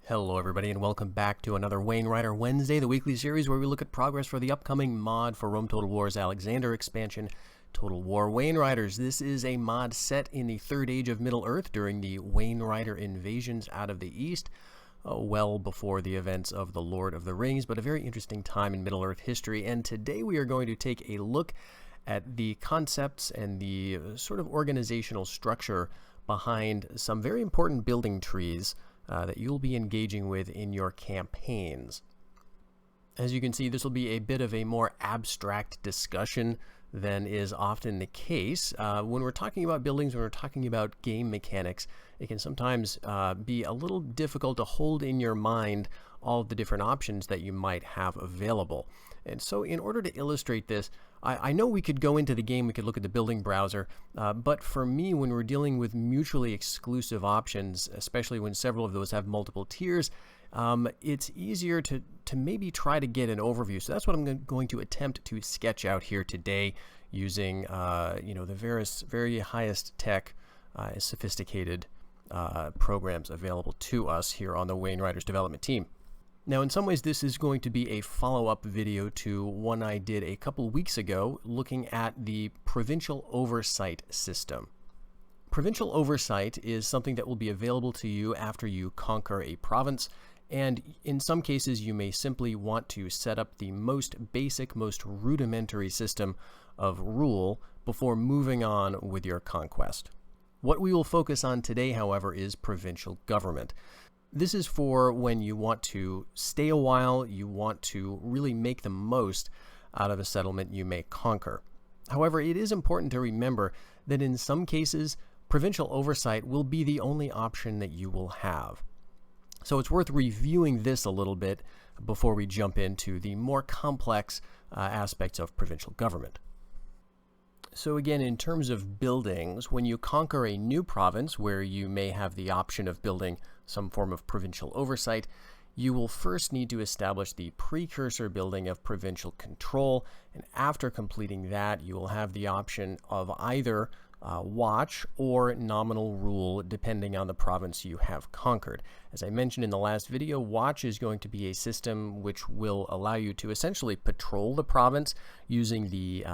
Hello everybody and welcome back to another Wainrider Wednesday, the weekly series where we look at progress for the upcoming mod for Rome Total War's Alexander expansion, Total War Wainriders. This is a mod set in the Third Age of Middle-earth during the Wainrider invasions out of the east, well before the events of the Lord of the Rings, but a very interesting time in Middle-earth history. And today we are going to take a look at the concepts and the sort of organizational structure behind some very important building trees that you'll be engaging with in your campaigns. As you can see, this will be a bit of a more abstract discussion than is often the case. When we're talking about buildings, when we're talking about game mechanics, it can sometimes be a little difficult to hold in your mind all of the different options that you might have available. And so in order to illustrate this, I know we could go into the game, we could look at the building browser, but for me, when we're dealing with mutually exclusive options, especially when several of those have multiple tiers, it's easier to maybe try to get an overview. So that's what I'm going to attempt to sketch out here today using the very highest tech, sophisticated programs available to us here on the Wainriders development team. Now, in some ways, this is going to be a follow-up video to one I did a couple weeks ago looking at the Provincial oversight system. Provincial oversight is something that will be available to you after you conquer a province, and in some cases you may simply want to set up the most basic, most rudimentary system of rule before moving on with your conquest. What we will focus on today, however, is provincial government. This is for when you want to stay a while, you want to really make the most out of a settlement you may conquer. However, it is important to remember that in some cases, provincial oversight will be the only option that you will have. So it's worth reviewing this a little bit before we jump into the more complex aspects of provincial government. So again, in terms of buildings, when you conquer a new province where you may have the option of building some form of provincial oversight, you will first need to establish the precursor building of provincial control, and after completing that, you will have the option of either watch or nominal rule depending on the province you have conquered. As I mentioned in the last video, watch is going to be a system which will allow you to essentially patrol the province using the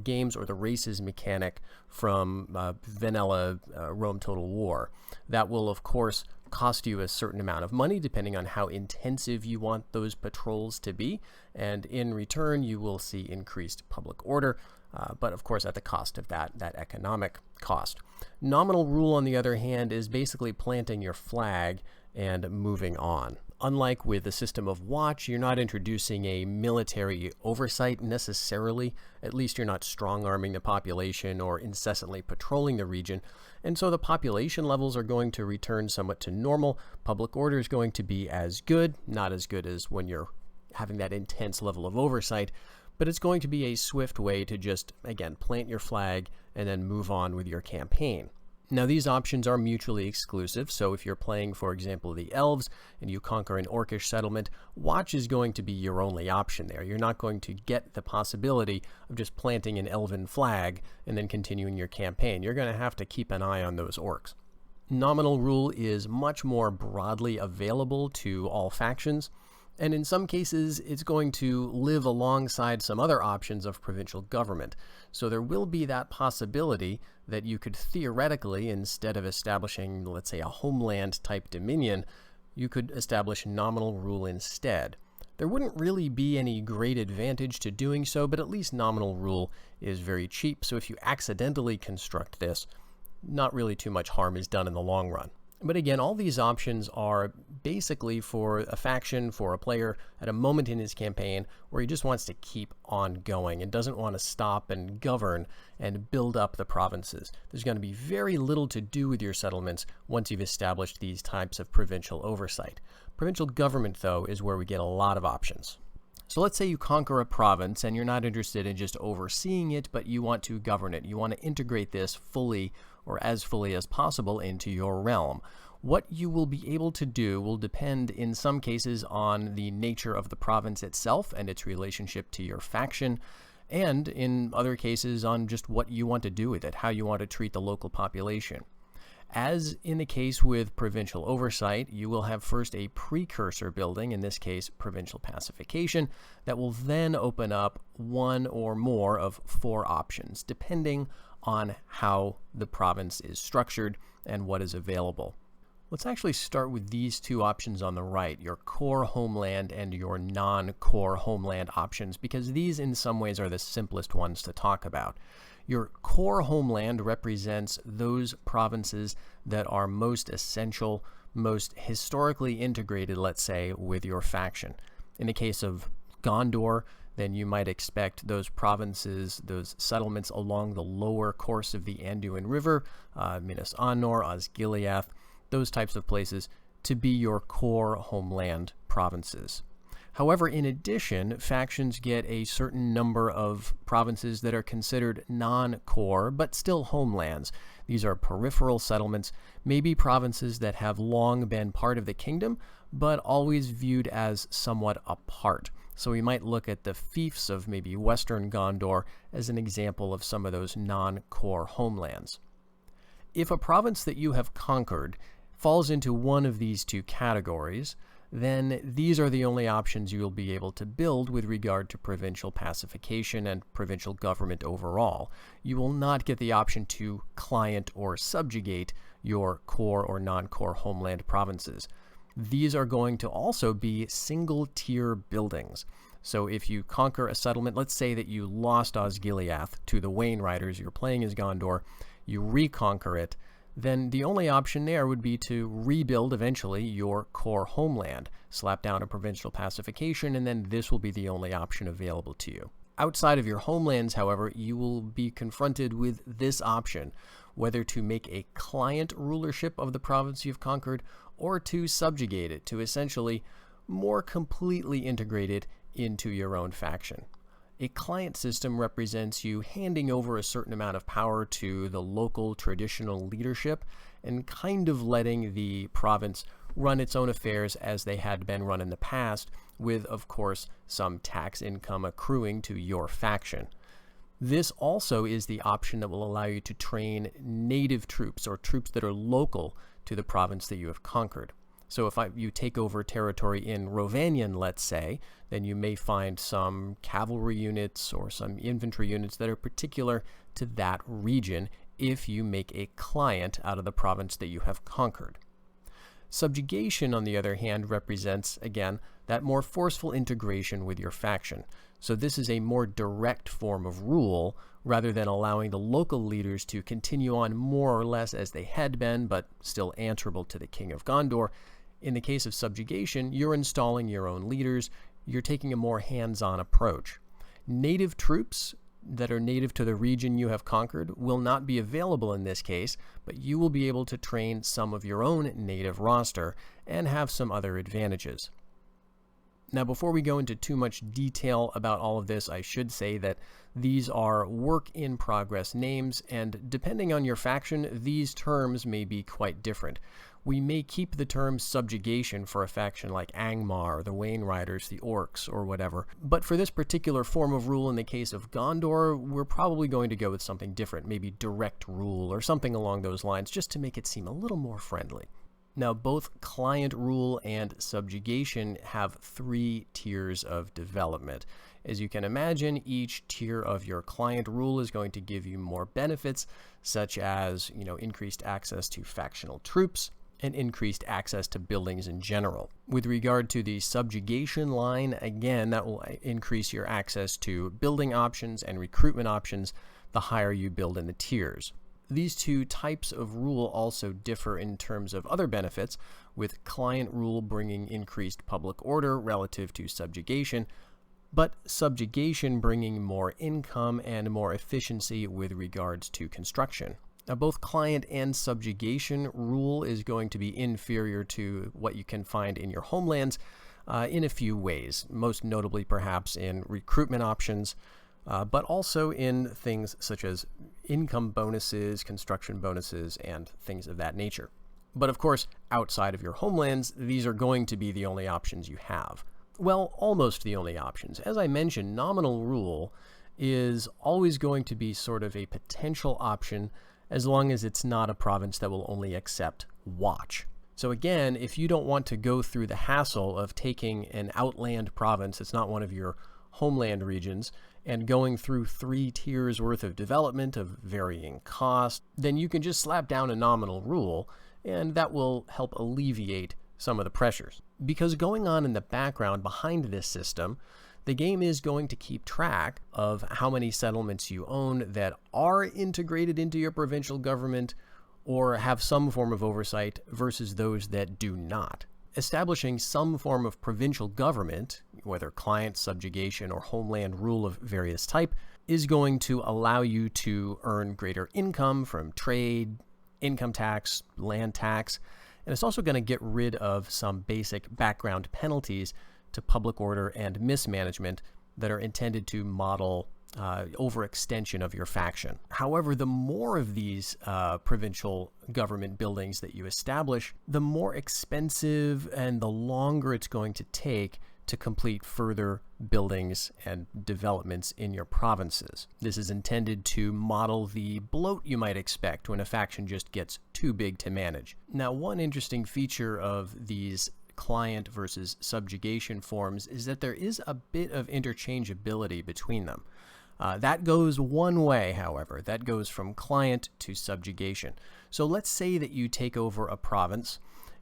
games or the races mechanic from vanilla Rome Total War. That will of course cost you a certain amount of money depending on how intensive you want those patrols to be, and in return you will see increased public order, but of course at the cost of that economic cost. Nominal rule, on the other hand, is basically planting your flag and moving on. Unlike with the system of watch, you're not introducing a military oversight necessarily. At least you're not strong-arming the population or incessantly patrolling the region, and so the population levels are going to return somewhat to normal. Public order is going to be as good, not as good as when you're having that intense level of oversight, but it's going to be a swift way to just, again, plant your flag and then move on with your campaign. Now, these options are mutually exclusive, so if you're playing, for example, the Elves and you conquer an Orcish settlement, watch is going to be your only option there. You're not going to get the possibility of just planting an Elven flag and then continuing your campaign. You're going to have to keep an eye on those orcs. Nominal rule is much more broadly available to all factions, and in some cases, it's going to live alongside some other options of provincial government. So there will be that possibility that you could theoretically, instead of establishing, let's say, a homeland-type dominion, you could establish nominal rule instead. There wouldn't really be any great advantage to doing so, but at least nominal rule is very cheap, so if you accidentally construct this, not really too much harm is done in the long run. But again, all these options are basically for a faction, for a player at a moment in his campaign where he just wants to keep on going and doesn't want to stop and govern and build up the provinces. There's going to be very little to do with your settlements once you've established these types of provincial oversight. Provincial government, though, is where we get a lot of options. So let's say you conquer a province and you're not interested in just overseeing it, but you want to govern it. You want to integrate this fully or as fully as possible into your realm. What you will be able to do will depend in some cases on the nature of the province itself and its relationship to your faction, and in other cases on just what you want to do with it, how you want to treat the local population. As in the case with provincial oversight, you will have first a precursor building, in this case provincial pacification, that will then open up one or more of 4 options, depending on how the province is structured and what is available. Let's actually start with these 2 options on the right, your core homeland and your non-core homeland options, because these in some ways are the simplest ones to talk about. Your core homeland represents those provinces that are most essential, most historically integrated, let's say, with your faction. In the case of Gondor, then you might expect those provinces, those settlements along the lower course of the Anduin River, Minas Anor, Osgiliath, those types of places, to be your core homeland provinces. However, in addition, factions get a certain number of provinces that are considered non-core, but still homelands. These are peripheral settlements, maybe provinces that have long been part of the kingdom, but always viewed as somewhat apart. So we might look at the fiefs of maybe Western Gondor as an example of some of those non-core homelands. If a province that you have conquered falls into one of these 2 categories, then these are the only options you will be able to build with regard to provincial pacification and provincial government overall. You will not get the option to client or subjugate your core or non-core homeland provinces. These are going to also be single-tier buildings. So if you conquer a settlement, let's say that you lost Osgiliath to the Wainriders, you're playing as Gondor, you reconquer it, then the only option there would be to rebuild eventually your core homeland, slap down a provincial pacification, and then this will be the only option available to you. Outside of your homelands, however, you will be confronted with this option, whether to make a client rulership of the province you've conquered or to subjugate it, to essentially more completely integrate it into your own faction. A client system represents you handing over a certain amount of power to the local traditional leadership and kind of letting the province run its own affairs as they had been run in the past, with, of course, some tax income accruing to your faction. This also is the option that will allow you to train native troops, or troops that are local to the province that you have conquered. So if you take over territory in Rovanion, let's say, then you may find some cavalry units or some infantry units that are particular to that region if you make a client out of the province that you have conquered. Subjugation, on the other hand, represents, again, that more forceful integration with your faction. So this is a more direct form of rule, rather than allowing the local leaders to continue on more or less as they had been, but still answerable to the King of Gondor. In the case of subjugation, you're installing your own leaders, you're taking a more hands-on approach. Native troops that are native to the region you have conquered will not be available in this case, but you will be able to train some of your own native roster and have some other advantages. Now, before we go into too much detail about all of this, I should say that these are work-in-progress names, and depending on your faction, these terms may be quite different. We may keep the term subjugation for a faction like Angmar, the Wainriders, the Orcs, or whatever, but for this particular form of rule in the case of Gondor, we're probably going to go with something different, maybe direct rule or something along those lines, just to make it seem a little more friendly. Now, both client rule and subjugation have 3 tiers of development. As you can imagine, each tier of your client rule is going to give you more benefits, such as, increased access to factional troops and increased access to buildings in general. With regard to the subjugation line, again, that will increase your access to building options and recruitment options the higher you build in the tiers. These 2 types of rule also differ in terms of other benefits, with client rule bringing increased public order relative to subjugation, but subjugation bringing more income and more efficiency with regards to construction. Now, both client and subjugation rule is going to be inferior to what you can find in your homelands in a few ways, most notably perhaps in recruitment options, but also in things such as income bonuses, construction bonuses, and things of that nature. But of course, outside of your homelands, these are going to be the only options you have. Well, almost the only options. As I mentioned, nominal rule is always going to be sort of a potential option as long as it's not a province that will only accept watch. So again, if you don't want to go through the hassle of taking an outland province that's not one of your homeland regions and going through 3 tiers worth of development of varying cost, then you can just slap down a nominal rule, and that will help alleviate some of the pressures. Because going on in the background behind this system, the game is going to keep track of how many settlements you own that are integrated into your provincial government or have some form of oversight versus those that do not. Establishing some form of provincial government, whether client, subjugation, or homeland rule of various type, is going to allow you to earn greater income from trade, income tax, land tax, and it's also going to get rid of some basic background penalties to public order and mismanagement that are intended to model overextension of your faction. However, the more of these provincial government buildings that you establish, the more expensive and the longer it's going to take to complete further buildings and developments in your provinces. This is intended to model the bloat you might expect when a faction just gets too big to manage. Now, one interesting feature of these client versus subjugation forms is that there is a bit of interchangeability between them. That goes one way, however. That goes from client to subjugation. So let's say that you take over a province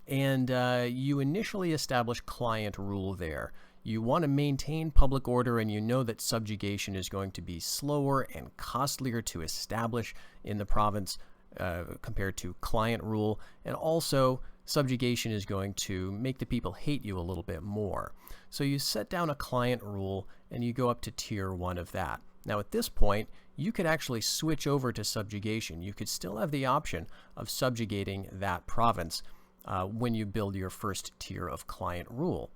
and you initially establish client rule there. You want to maintain public order, and you know that subjugation is going to be slower and costlier to establish in the province compared to client rule, and also subjugation is going to make the people hate you a little bit more. So you set down a client rule and you go up to tier 1 of that. Now at this point, you could actually switch over to subjugation. You could still have the option of subjugating that province when you build your first tier of client rule.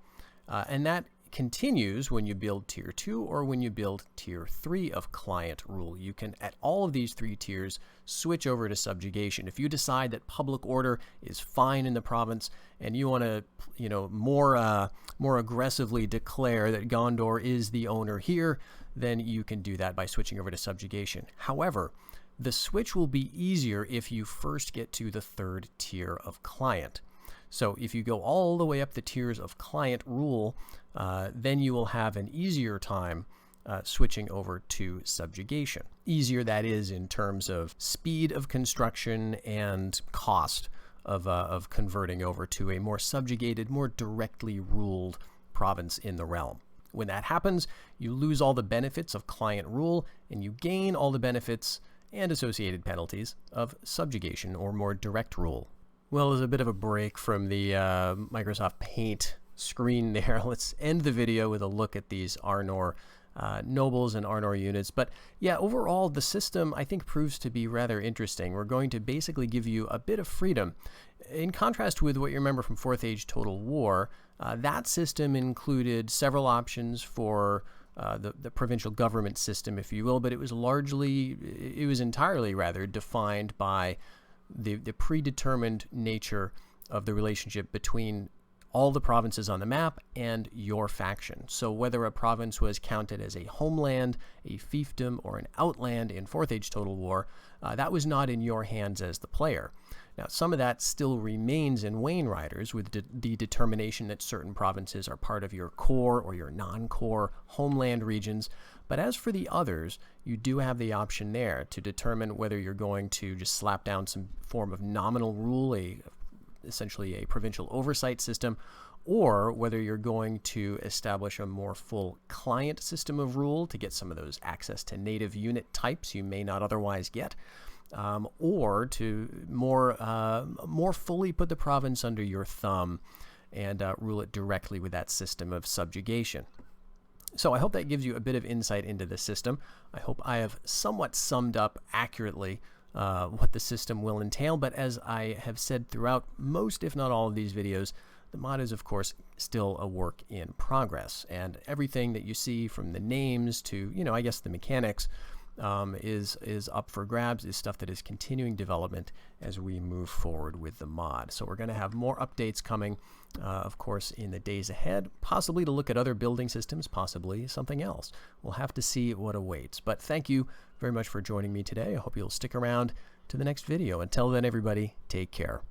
And that continues when you build tier 2 or when you build tier 3 of client rule. You can, at all of these 3 tiers, switch over to subjugation. If you decide that public order is fine in the province and you want to, more aggressively declare that Gondor is the owner here, then you can do that by switching over to subjugation. However, the switch will be easier if you first get to the 3rd tier of client. So if you go all the way up the tiers of client rule, then you will have an easier time switching over to subjugation. Easier, that is, in terms of speed of construction and cost of converting over to a more subjugated, more directly ruled province in the realm. When that happens, you lose all the benefits of client rule, and you gain all the benefits and associated penalties of subjugation or more direct rule. Well, as a bit of a break from the Microsoft Paint screen there, let's end the video with a look at these Arnor nobles and Arnor units. But yeah, overall, the system, I think, proves to be rather interesting. We're going to basically give you a bit of freedom. In contrast with what you remember from 4th Age Total War, that system included several options for the provincial government system, if you will, but it was entirely defined by the predetermined nature of the relationship between all the provinces on the map and your faction. So whether a province was counted as a homeland, a fiefdom, or an outland in 4th Age Total War, that was not in your hands as the player. Now, some of that still remains in Wainriders with the determination that certain provinces are part of your core or your non-core homeland regions. But as for the others, you do have the option there to determine whether you're going to just slap down some form of nominal rule, essentially a provincial oversight system, or whether you're going to establish a more full client system of rule to get some of those access to native unit types you may not otherwise get. Or to more fully put the province under your thumb and rule it directly with that system of subjugation. So I hope that gives you a bit of insight into the system. I hope I have somewhat summed up accurately what the system will entail, but as I have said throughout most, if not all, of these videos, the mod is, of course, still a work in progress, and everything that you see from the names to, I guess, the mechanics is up for grabs, is stuff that is continuing development as we move forward with the mod. So we're going to have more updates coming, of course, in the days ahead, possibly to look at other building systems, possibly something else. We'll have to see what awaits. But thank you very much for joining me today. I hope you'll stick around to the next video. Until then, everybody, take care.